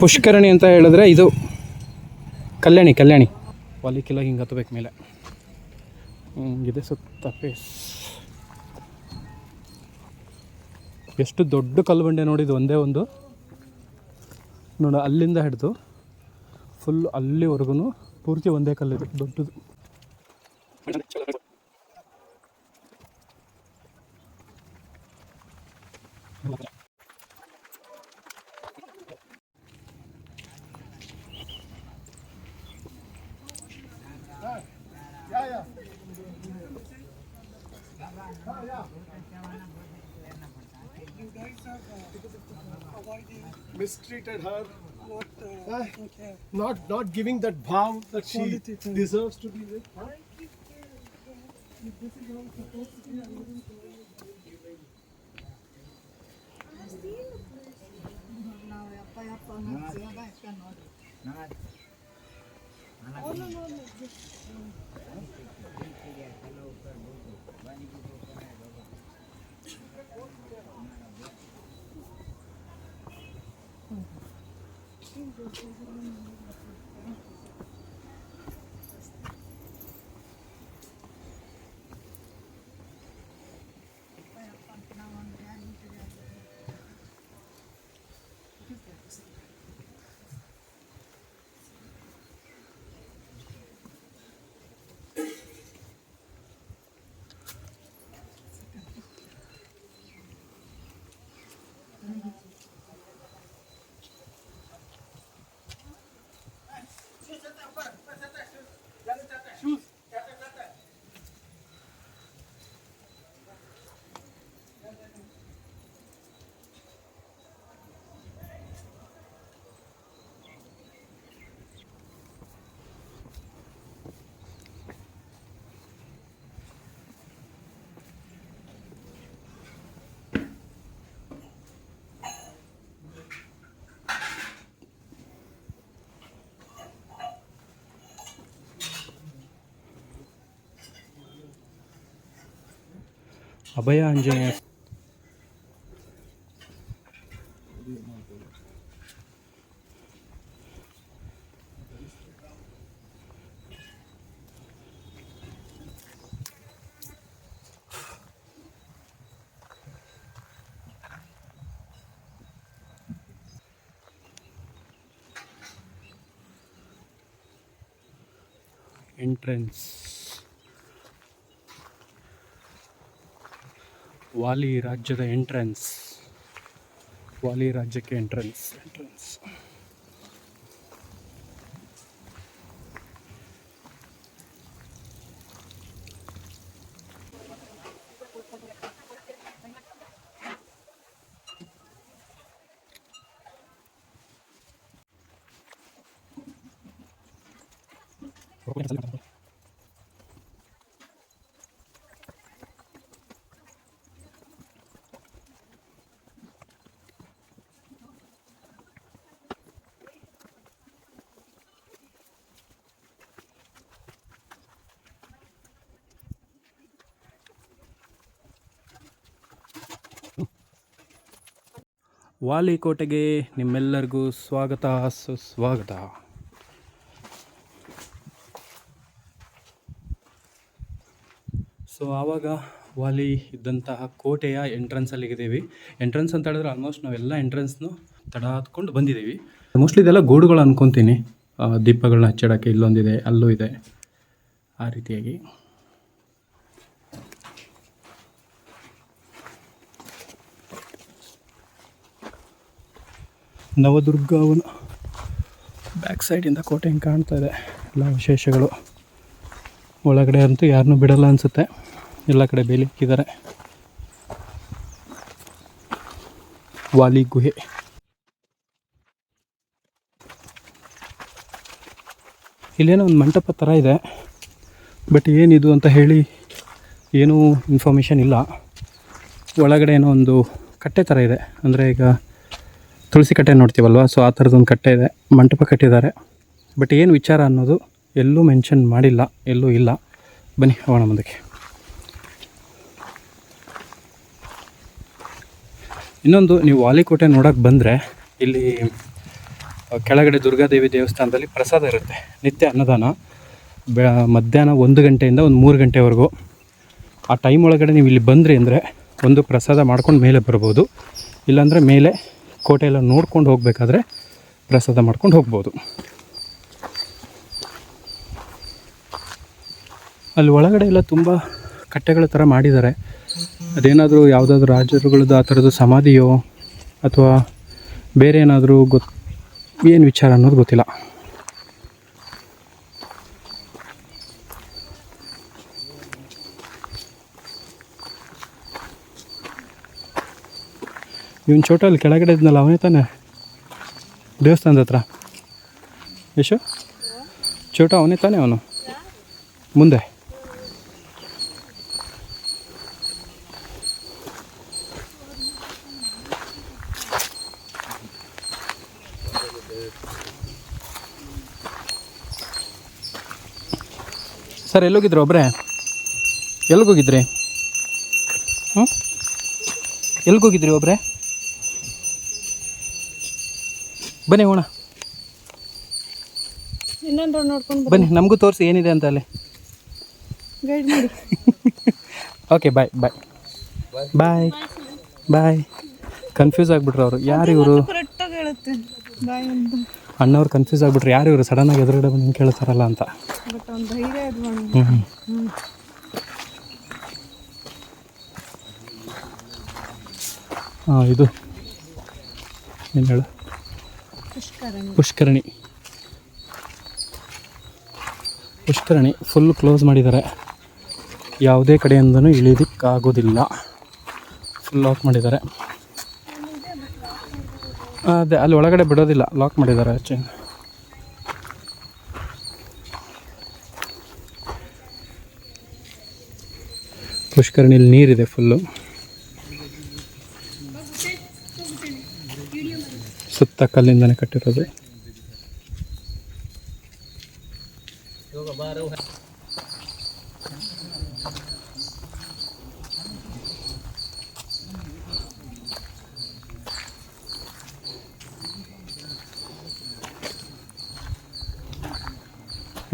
ಪುಷ್ಕರಣಿ ಅಂತ ಹೇಳಿದ್ರೆ ಇದು ಕಲ್ಯಾಣಿ ವಾಲಿಕ್ಕಿಲ್ಲ ಹಿಂಗೆ ಹತ್ತಬೇಕು ಮೇಲೆ. ಹಿಂಗಿದೆ ಸುತ್ತ ಫೇಸ್. ಎಷ್ಟು ದೊಡ್ಡ ಕಲ್ಲು ಬಂಡೆ ನೋಡಿದ್ದು ಒಂದೇ ಒಂದು ನೋಡ, ಅಲ್ಲಿಂದ ಹಿಡಿದು ಫುಲ್ ಅಲ್ಲಿವರೆಗೂ ಪೂರ್ತಿ ಒಂದೇ ಕಲ್ಲಿದೆ ದೊಡ್ಡದು. Mistreated her, not giving that bhav that she deserves to be with. This is how supposed to be. Abhaya Anjaneya. Entrance ವಾಲಿ ರಾಜ್ಯದ ಎಂಟ್ರೆನ್ಸ್. ವಾಲಿ ರಾಜ್ಯಕ್ಕೆ ಎಂಟ್ರೆನ್ಸ್. ವಾಲಿ ಕೋಟೆಗೆ ನಿಮ್ಮೆಲ್ಲರಿಗೂ ಸ್ವಾಗತ ಸುಸ್ವಾಗತ. ಸೊ ಆವಾಗ ವಾಲಿ ಇದ್ದಂತಹ ಕೋಟೆಯ ಎಂಟ್ರೆನ್ಸಲ್ಲಿದ್ದೀವಿ. ಎಂಟ್ರೆನ್ಸ್ ಅಂತ ಹೇಳಿದ್ರೆ ಆಲ್ಮೋಸ್ಟ್ ನಾವೆಲ್ಲ ಎಂಟ್ರೆನ್ಸ್ನು ತಡ ಹತ್ಕೊಂಡು ಬಂದಿದ್ದೀವಿ. ಮೋಸ್ಟ್ಲಿ ಇದೆಲ್ಲ ಗೋಡುಗಳು ಅಂದ್ಕೊತೀನಿ. ದೀಪಗಳನ್ನ ಹಚ್ಚಿಡೋಕ್ಕೆ ಇಲ್ಲೊಂದಿದೆ, ಅಲ್ಲೂ ಇದೆ, ಆ ರೀತಿಯಾಗಿ. ನವದುರ್ಗವನ ಬ್ಯಾಕ್ ಸೈಡಿಂದ ಕೋಟೆ ಹಿಂಗೆ ಕಾಣ್ತಾ ಇದೆ. ಎಲ್ಲ ವಿಶೇಷಗಳು. ಒಳಗಡೆ ಅಂತೂ ಯಾರನ್ನೂ ಬಿಡಲ್ಲ ಅನಿಸುತ್ತೆ, ಎಲ್ಲ ಕಡೆ ಬೇಲಿ ಇಕ್ಕಿದ್ದಾರೆ. ವಾಲಿ ಗುಹೆ. ಇಲ್ಲೇನೋ ಒಂದು ಮಂಟಪ ಥರ ಇದೆ, ಬಟ್ ಏನಿದು ಅಂತ ಹೇಳಿ ಏನೂ ಇನ್ಫಾರ್ಮೇಷನ್ ಇಲ್ಲ. ಒಳಗಡೆ ಏನೋ ಒಂದು ಕಟ್ಟೆ ಥರ ಇದೆ, ಅಂದರೆ ಈಗ ತುಳಸಿ ಕಟ್ಟೆ ನೋಡ್ತೀವಲ್ವ, ಸೊ ಆ ಥರದೊಂದು ಕಟ್ಟೆ ಇದೆ, ಮಂಟಪ ಕಟ್ಟಿದ್ದಾರೆ. ಬಟ್ ಏನು ವಿಚಾರ ಅನ್ನೋದು ಎಲ್ಲೂ ಮೆನ್ಷನ್ ಮಾಡಿಲ್ಲ, ಎಲ್ಲೂ ಇಲ್ಲ. ಬನ್ನಿ ಹೋಗೋಣ ಮುಂದಕ್ಕೆ. ಇನ್ನೊಂದು, ನೀವು ವಾಲಿ ಕೋಟೆ ನೋಡೋಕ್ಕೆ ಬಂದರೆ ಇಲ್ಲಿ ಕೆಳಗಡೆ ದುರ್ಗಾದೇವಿ ದೇವಸ್ಥಾನದಲ್ಲಿ ಪ್ರಸಾದ ಇರುತ್ತೆ, ನಿತ್ಯ ಅನ್ನದಾನ. ಮಧ್ಯಾಹ್ನ 1 ಗಂಟೆಯಿಂದ ಒಂದು 3 ಗಂಟೆವರೆಗೂ. ಆ ಟೈಮ್ ಒಳಗಡೆ ನೀವು ಇಲ್ಲಿ ಬಂದ್ರಿ ಅಂದರೆ ಒಂದು ಪ್ರಸಾದ ಮಾಡ್ಕೊಂಡು ಮೇಲೆ ಬರ್ಬೋದು, ಇಲ್ಲಾಂದರೆ ಮೇಲೆ ಕೋಟೆ ಎಲ್ಲ ನೋಡ್ಕೊಂಡು ಹೋಗಬೇಕಾದ್ರೆ ಪ್ರಸಾದ ಮಾಡ್ಕೊಂಡು ಹೋಗ್ಬೋದು. ಅಲ್ಲಿ ಒಳಗಡೆ ಎಲ್ಲ ತುಂಬ ಕಟ್ಟೆಗಳ ಥರ ಮಾಡಿದ್ದಾರೆ. ಅದೇನಾದರೂ ಯಾವುದಾದ್ರೂ ರಾಜರುಗಳದ್ದು ಆ ಥರದ್ದು ಸಮಾಧಿಯೋ ಅಥವಾ ಬೇರೆ ಏನಾದರೂ ಏನು ವಿಚಾರ ಅನ್ನೋದು ಗೊತ್ತಿಲ್ಲ. ಇವನ್ ಚೋಟ ಅಲ್ಲಿ ಕೆಳಗಡೆ ಇದ್ನಲ್ಲ ಅವನೇ ತಾನೆ ದೇವಸ್ಥಾನದ ಹತ್ರ? ಯಶು ಚೋಟ ಅವನೇ ತಾನೆ? ಅವನು ಮುಂದೆ ಸರ್ ಎಲ್ಲೋಗಿದ್ರು ಒಬ್ಬರೇ? ಎಲ್ಲಿಗೋಗಿದ್ರಿ? ಎಲ್ಲಿಗೋಗಿದ್ರಿ ಒಬ್ಬರೇ? ಬನ್ನಿ ಹೋಣ, ಬನ್ನಿ ನಮಗೂ ತೋರಿಸಿ ಏನಿದೆ ಅಂತ ಅಲ್ಲಿ. ಗೈಡ್ ಮಾಡಿ. ಓಕೆ ಬಾಯ್ ಬಾಯ್ ಬಾಯ್ ಬಾಯ್. ಕನ್ಫ್ಯೂಸ್ ಆಗಿಬಿಟ್ರು ಅವರು. ಯಾರು ಇವರು? ಅಣ್ಣವ್ರು ಕನ್ಫ್ಯೂಸ್ ಆಗಿಬಿಟ್ರು, ಯಾರು ಇವರು ಸಡನ್ನಾಗಿ ಎದುರುಗಡೆ ಬಂದು ಹಿಂಗೆ ಕೇಳ್ತಾರಲ್ಲ ಅಂತ. ಹಾಂ, ಇದು ಏನು ಹೇಳು? ಪುಷ್ಕರಣಿ. ಪುಷ್ಕರಣಿ ಫುಲ್ ಕ್ಲೋಸ್ ಮಾಡಿದ್ದಾರೆ, ಯಾವುದೇ ಕಡೆಯಿಂದನೂ ಇಳಿಯೋದಕ್ಕಾಗೋದಿಲ್ಲ, ಫುಲ್ ಲಾಕ್ ಮಾಡಿದ್ದಾರೆ. ಅದೇ ಅಲ್ಲಿ ಒಳಗಡೆ ಬಿಡೋದಿಲ್ಲ, ಲಾಕ್ ಮಾಡಿದ್ದಾರೆ ಆಚೆ. ಪುಷ್ಕರಣಿಯಲ್ಲಿ ನೀರಿದೆ ಫುಲ್ಲು, ಸುತ್ತ ಕಲ್ಲಿಂದನೇ ಕಟ್ಟಿರೋದು.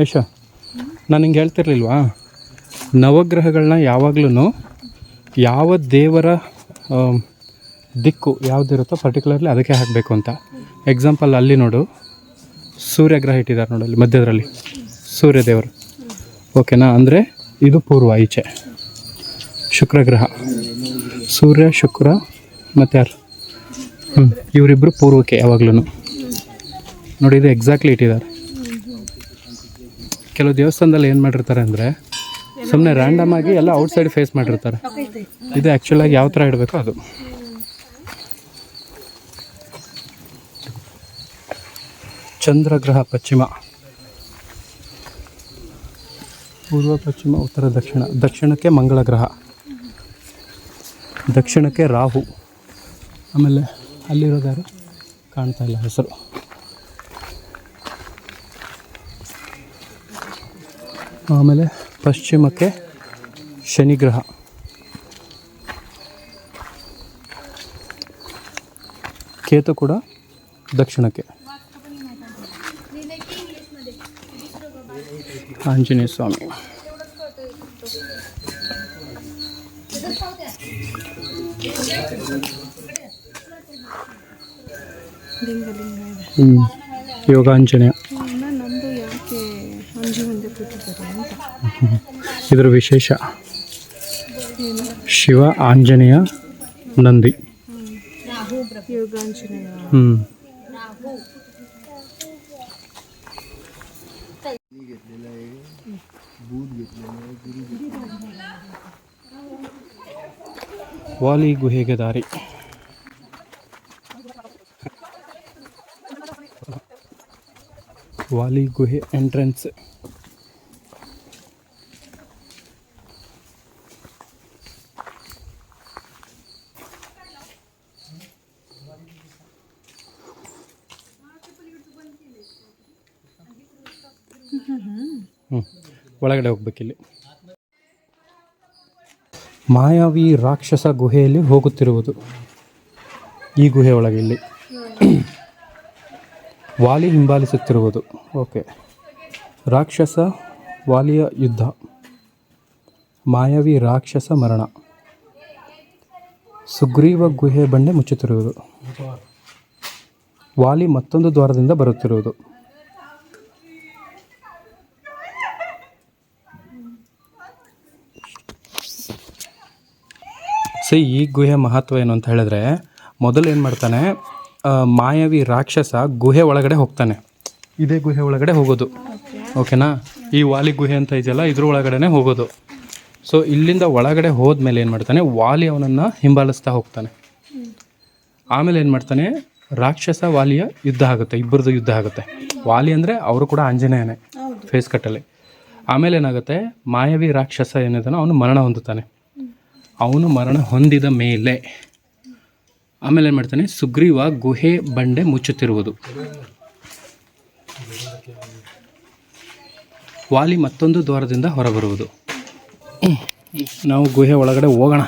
ಯಶ, ನಾನು ಹಿಂಗೆ ಹೇಳ್ತಿರ್ಲಿಲ್ವಾ, ನವಗ್ರಹಗಳನ್ನ ಯಾವಾಗ್ಲೂ ಯಾವ ದೇವರ ದಿಕ್ಕು ಯಾವುದಿರುತ್ತೋ ಪರ್ಟಿಕ್ಯುಲರ್ಲಿ ಅದಕ್ಕೆ ಹಾಕಬೇಕು ಅಂತ. ಎಕ್ಸಾಂಪಲ್ ಅಲ್ಲಿ ನೋಡು, ಸೂರ್ಯಗ್ರಹ ಇಟ್ಟಿದ್ದಾರೆ ನೋಡು ಅಲ್ಲಿ ಮಧ್ಯದಲ್ಲಿ, ಸೂರ್ಯದೇವರು. ಓಕೆನಾ? ಅಂದರೆ ಇದು ಪೂರ್ವ ಈಚೆ. ಶುಕ್ರಗ್ರಹ, ಸೂರ್ಯ ಶುಕ್ರ ಮತ್ತು ಯಾರು ಇವರಿಬ್ಬರು ಪೂರ್ವಕ್ಕೆ ಯಾವಾಗ್ಲೂ ನೋಡಿ. ಇದು ಎಕ್ಸಾಕ್ಟ್ಲಿ ಇಟ್ಟಿದ್ದಾರೆ. ಕೆಲವು ದೇವಸ್ಥಾನದಲ್ಲಿ ಏನು ಮಾಡಿರ್ತಾರೆ ಅಂದರೆ ಸುಮ್ಮನೆ ರ್ಯಾಂಡಮ್ ಆಗಿ ಎಲ್ಲ ಔಟ್ಸೈಡ್ ಫೇಸ್ ಮಾಡಿರ್ತಾರೆ. ಇದು ಆ್ಯಕ್ಚುಲಾಗಿ ಯಾವ ಥರ ಇಡಬೇಕು ಅದು. ಚಂದ್ರಗ್ರಹ ಪಶ್ಚಿಮ, ಪೂರ್ವ, ಪಶ್ಚಿಮ, ಉತ್ತರ, ದಕ್ಷಿಣ. ದಕ್ಷಿಣಕ್ಕೆ ಮಂಗಳ ಗ್ರಹ, ದಕ್ಷಿಣಕ್ಕೆ ರಾಹು. ಆಮೇಲೆ ಅಲ್ಲಿರೋದ್ಯಾರು ಕಾಣ್ತಾ ಇಲ್ಲ ಹೆಸರು. ಆಮೇಲೆ ಪಶ್ಚಿಮಕ್ಕೆ ಶನಿಗ್ರಹ, ಕೇತು ಕೂಡ ದಕ್ಷಿಣಕ್ಕೆ. ಆಂಜನೇಯ ಸ್ವಾಮಿ. ಯೋಗಾಂಜನೇಯ. ಇದರ ವಿಶೇಷ ಶಿವ, ಆಂಜನೇಯ, ನಂದಿ. ವಾಲಿ ಗುಹೆಗೆ ದಾರಿ. ವಾಲಿ ಗುಹೆ ಎಂಟ್ರೆನ್ಸ್. ಒಳಗಡೆ ಹೋಗ್ಬೇಕಿಲ್ಲಿ. ಮಾಯಾವಿ ರಾಕ್ಷಸ ಗುಹೆಯಲ್ಲಿ ಹೋಗುತ್ತಿರುವುದು ಈ ಗುಹೆ ಒಳಗೆ. ಇಲ್ಲಿ ವಾಲಿ ಹಿಂಬಾಲಿಸುತ್ತಿರುವುದು. ಓಕೆ. ರಾಕ್ಷಸ ವಾಲಿಯ ಯುದ್ಧ. ಮಾಯಾವಿ ರಾಕ್ಷಸ ಮರಣ. ಸುಗ್ರೀವ ಗುಹೆ ಬಂಡೆ ಮುಚ್ಚುತ್ತಿರುವುದು. ವಾಲಿ ಮತ್ತೊಂದು ದ್ವಾರದಿಂದ ಬರುತ್ತಿರುವುದು. ಈ ಗುಹೆ ಮಹತ್ವ ಏನು ಅಂತ ಹೇಳಿದ್ರೆ, ಮೊದಲು ಏನು ಮಾಡ್ತಾನೆ, ಮಾಯಾವಿ ರಾಕ್ಷಸ ಗುಹೆ ಒಳಗಡೆ ಹೋಗ್ತಾನೆ. ಇದೇ ಗುಹೆ ಒಳಗಡೆ ಹೋಗೋದು. ಓಕೆನಾ? ಈ ವಾಲಿ ಗುಹೆ ಅಂತ ಇದೆಯಲ್ಲ, ಇದ್ರ ಒಳಗಡೆ ಹೋಗೋದು. ಸೊ ಇಲ್ಲಿಂದ ಒಳಗಡೆ ಹೋದ್ಮೇಲೆ ಏನು ಮಾಡ್ತಾನೆ, ವಾಲಿ ಅವನನ್ನು ಹಿಂಬಾಲಿಸ್ತಾ ಹೋಗ್ತಾನೆ. ಆಮೇಲೆ ಏನು ಮಾಡ್ತಾನೆ, ರಾಕ್ಷಸ ವಾಲಿಯ ಯುದ್ಧ ಆಗುತ್ತೆ, ಇಬ್ಬರದು ಯುದ್ಧ ಆಗುತ್ತೆ. ವಾಲಿ ಅಂದರೆ ಅವರು ಕೂಡ ಆಂಜನೇಯನೇ ಫೇಸ್ ಕಟ್ಟಲ್ಲಿ. ಆಮೇಲೆ ಏನಾಗುತ್ತೆ, ಮಾಯಾವಿ ರಾಕ್ಷಸ ಏನಿದಾನೋ ಅವನು ಮರಣ ಹೊಂದುತ್ತಾನೆ. ಅವನು ಮರಣ ಹೊಂದಿದ ಮೇಲೆ ಆಮೇಲೆ ಏನು ಮಾಡ್ತಾನೆ, ಸುಗ್ರೀವ ಗುಹೆ ಬಂಡೆ ಮುಚ್ಚುತ್ತಿರುವುದು. ವಾಲಿ ಮತ್ತೊಂದು ದ್ವಾರದಿಂದ ಹೊರಬರುವುದು. ನಾವು ಗುಹೆ ಒಳಗಡೆ ಹೋಗೋಣ.